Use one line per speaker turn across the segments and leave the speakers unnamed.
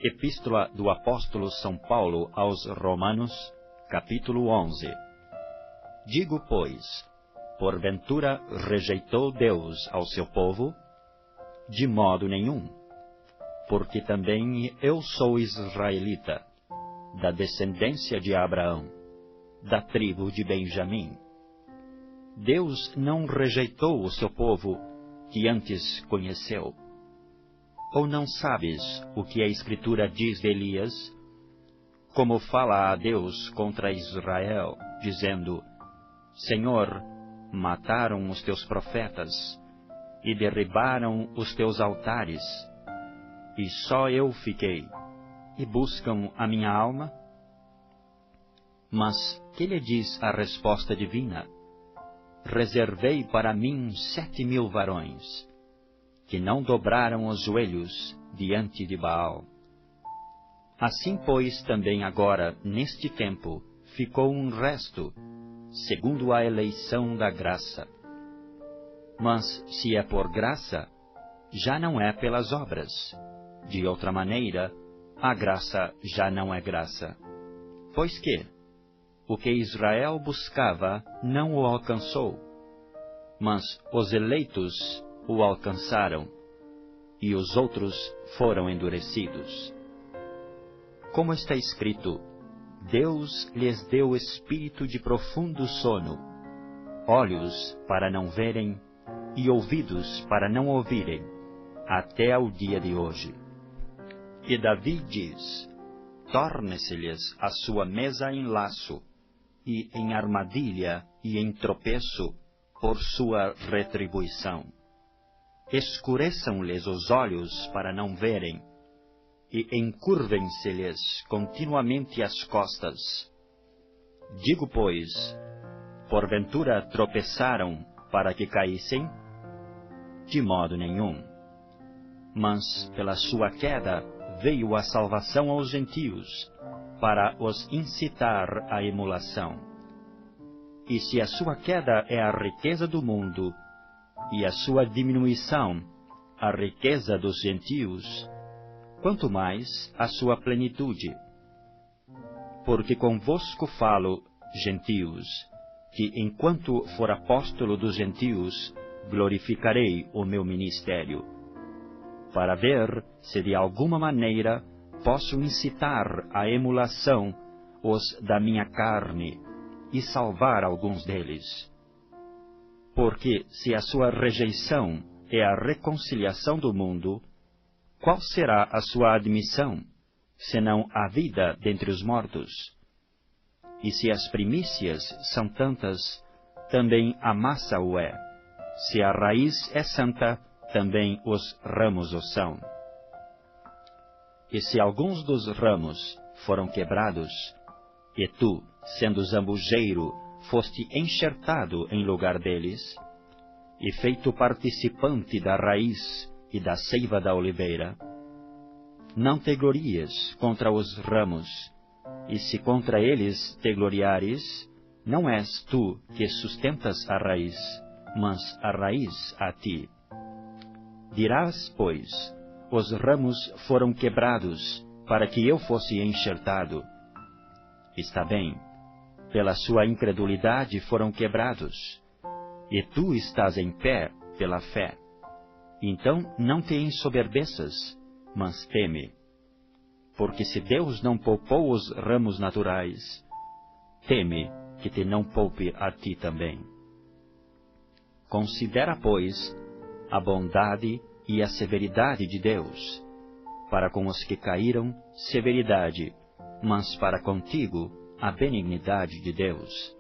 Epístola do Apóstolo São Paulo aos Romanos, capítulo 11. Digo, pois, porventura rejeitou Deus ao seu povo? De modo nenhum, porque também eu sou israelita, da descendência de Abraão, da tribo de Benjamim. Deus não rejeitou o seu povo, que antes conheceu. Ou não sabes o que a Escritura diz de Elias? Como fala a Deus contra Israel, dizendo: Senhor, mataram os teus profetas, e derribaram os teus altares, e só eu fiquei, e buscam a minha alma? Mas que lhe diz a resposta divina? Reservei para mim 7.000 varões, que não dobraram os joelhos diante de Baal. Assim, pois, também agora, neste tempo, ficou um resto, segundo a eleição da graça. Mas, se é por graça, já não é pelas obras. De outra maneira, a graça já não é graça. Pois que, o que Israel buscava não o alcançou, mas os eleitos o alcançaram, e os outros foram endurecidos. Como está escrito, Deus lhes deu espírito de profundo sono, olhos para não verem e ouvidos para não ouvirem, até ao dia de hoje. E Davi diz: torne-se-lhes a sua mesa em laço, e em armadilha e em tropeço, por sua retribuição. Escureçam-lhes os olhos para não verem, e encurvem-se-lhes continuamente as costas. Digo, pois, porventura tropeçaram para que caíssem? De modo nenhum. Mas pela sua queda veio a salvação aos gentios, para os incitar à emulação. E se a sua queda é a riqueza do mundo, e a sua diminuição a riqueza dos gentios, quanto mais a sua plenitude. Porque convosco falo, gentios, que enquanto for apóstolo dos gentios, glorificarei o meu ministério, para ver se de alguma maneira posso incitar à emulação os da minha carne e salvar alguns deles. Porque se a sua rejeição é a reconciliação do mundo, qual será a sua admissão, senão a vida dentre os mortos? E se as primícias são tantas, também a massa o é. Se a raiz é santa, também os ramos o são. E se alguns dos ramos foram quebrados, e tu, sendo zambujeiro, foste enxertado em lugar deles, e feito participante da raiz e da seiva da oliveira, não te glories contra os ramos, e se contra eles te gloriares, não és tu que sustentas a raiz, mas a raiz a ti. Dirás, pois, os ramos foram quebrados para que eu fosse enxertado. Está bem, pela sua incredulidade foram quebrados, e tu estás em pé pela fé. Então não te ensoberbeças, mas teme. Porque se Deus não poupou os ramos naturais, teme que te não poupe a ti também. Considera, pois, a bondade e a severidade de Deus. Para com os que caíram, severidade, mas para contigo, a benignidade de Deus.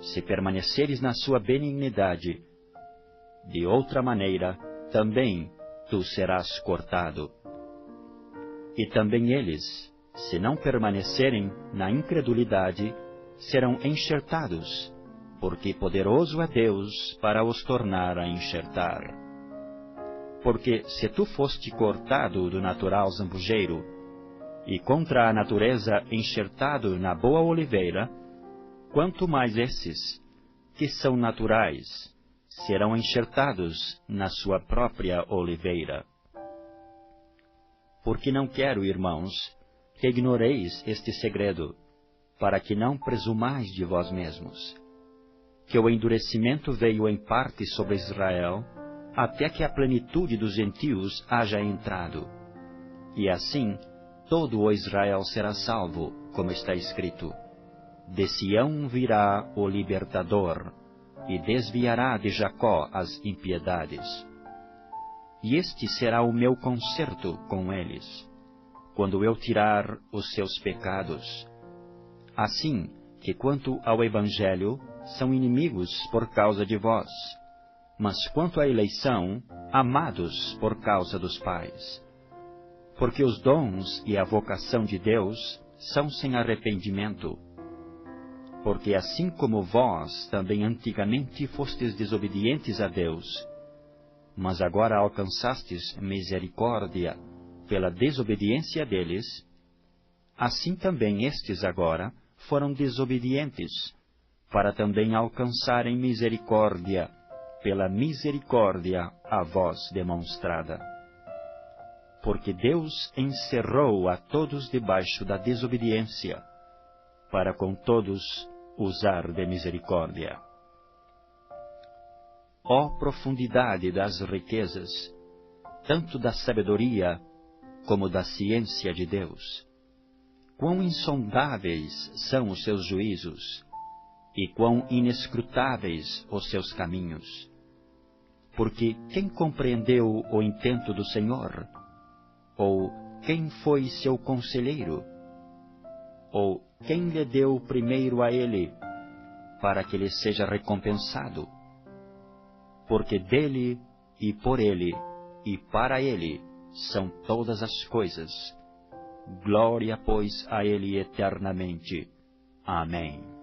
Se permaneceres na sua benignidade, de outra maneira, também tu serás cortado. E também eles, se não permanecerem na incredulidade, serão enxertados, porque poderoso é Deus para os tornar a enxertar. Porque se tu foste cortado do natural zambujeiro, e contra a natureza enxertado na boa oliveira, quanto mais esses, que são naturais, serão enxertados na sua própria oliveira. Porque não quero, irmãos, que ignoreis este segredo, para que não presumais de vós mesmos, que o endurecimento veio em parte sobre Israel, até que a plenitude dos gentios haja entrado. E assim, todo o Israel será salvo, como está escrito: de Sião virá o libertador, e desviará de Jacó as impiedades. E este será o meu concerto com eles, quando eu tirar os seus pecados. Assim que, quanto ao Evangelho, são inimigos por causa de vós, mas quanto à eleição, amados por causa dos pais. Porque os dons e a vocação de Deus são sem arrependimento. Porque assim como vós também antigamente fostes desobedientes a Deus, mas agora alcançastes misericórdia pela desobediência deles, assim também estes agora foram desobedientes, para também alcançarem misericórdia pela misericórdia a vós demonstrada. Porque Deus encerrou a todos debaixo da desobediência, para com todos usar de misericórdia. Ó profundidade das riquezas, tanto da sabedoria como da ciência de Deus! Quão insondáveis são os seus juízos, e quão inescrutáveis os seus caminhos! Porque quem compreendeu o intento do Senhor? Ou quem foi seu conselheiro? Ou quem lhe deu primeiro a ele, para que lhe seja recompensado? Porque dele, e por ele, e para ele, são todas as coisas. Glória, pois, a ele eternamente. Amém.